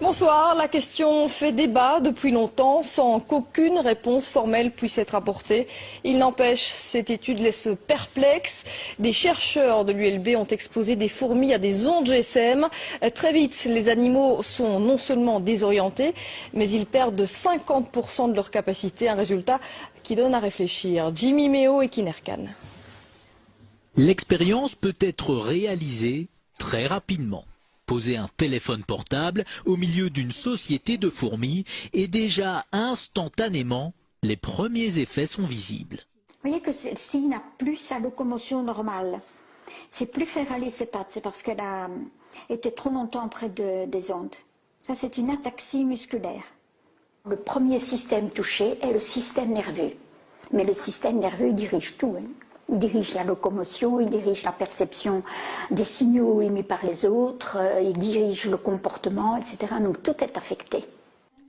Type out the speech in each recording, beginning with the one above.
Bonsoir, la question fait débat depuis longtemps sans qu'aucune réponse formelle puisse être apportée. Il n'empêche, cette étude laisse perplexe. Des chercheurs de l'ULB ont exposé des fourmis à des ondes GSM. Très vite, les animaux sont non seulement désorientés, mais ils perdent de 50% de leur capacité, un résultat qui donne à réfléchir. Jimmy Méo et Kinerkan. L'expérience peut être réalisée très rapidement. Poser un téléphone portable au milieu d'une société de fourmis et déjà instantanément, les premiers effets sont visibles. Vous voyez que celle-ci n'a plus sa locomotion normale. C'est plus faire aller ses pattes, c'est parce qu'elle a été trop longtemps près des ondes. Ça, c'est une ataxie musculaire. Le premier système touché est le système nerveux. Mais le système nerveux, il dirige tout. Il dirige la locomotion, il dirige la perception des signaux émis par les autres, il dirige le comportement, etc. Donc tout est affecté.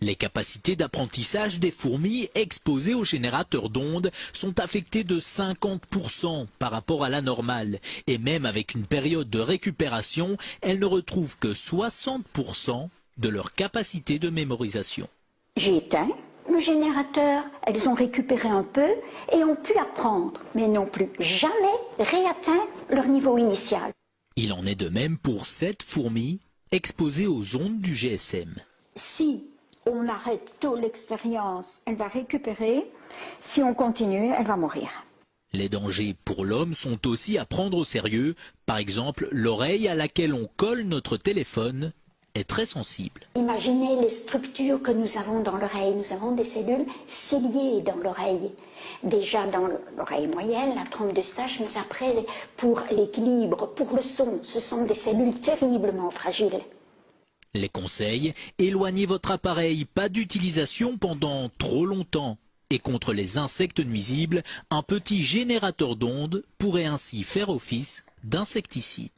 Les capacités d'apprentissage des fourmis exposées aux générateurs d'ondes sont affectées de 50% par rapport à la normale. Et même avec une période de récupération, elles ne retrouvent que 60% de leur capacité de mémorisation. J'ai éteint le générateur, elles ont récupéré un peu et ont pu apprendre, mais n'ont plus jamais réatteint leur niveau initial. Il en est de même pour 7 fourmis exposées aux ondes du GSM. Si on arrête tôt l'expérience, elle va récupérer. Si on continue, elle va mourir. Les dangers pour l'homme sont aussi à prendre au sérieux. Par exemple, l'oreille à laquelle on colle notre téléphone est très sensible. Imaginez les structures que nous avons dans l'oreille. Nous avons des cellules ciliées dans l'oreille. Déjà dans l'oreille moyenne, la trompe d'Eustache, mais après, pour l'équilibre, pour le son, ce sont des cellules terriblement fragiles. Les conseils, éloignez votre appareil, pas d'utilisation pendant trop longtemps. Et contre les insectes nuisibles, un petit générateur d'ondes pourrait ainsi faire office d'insecticide.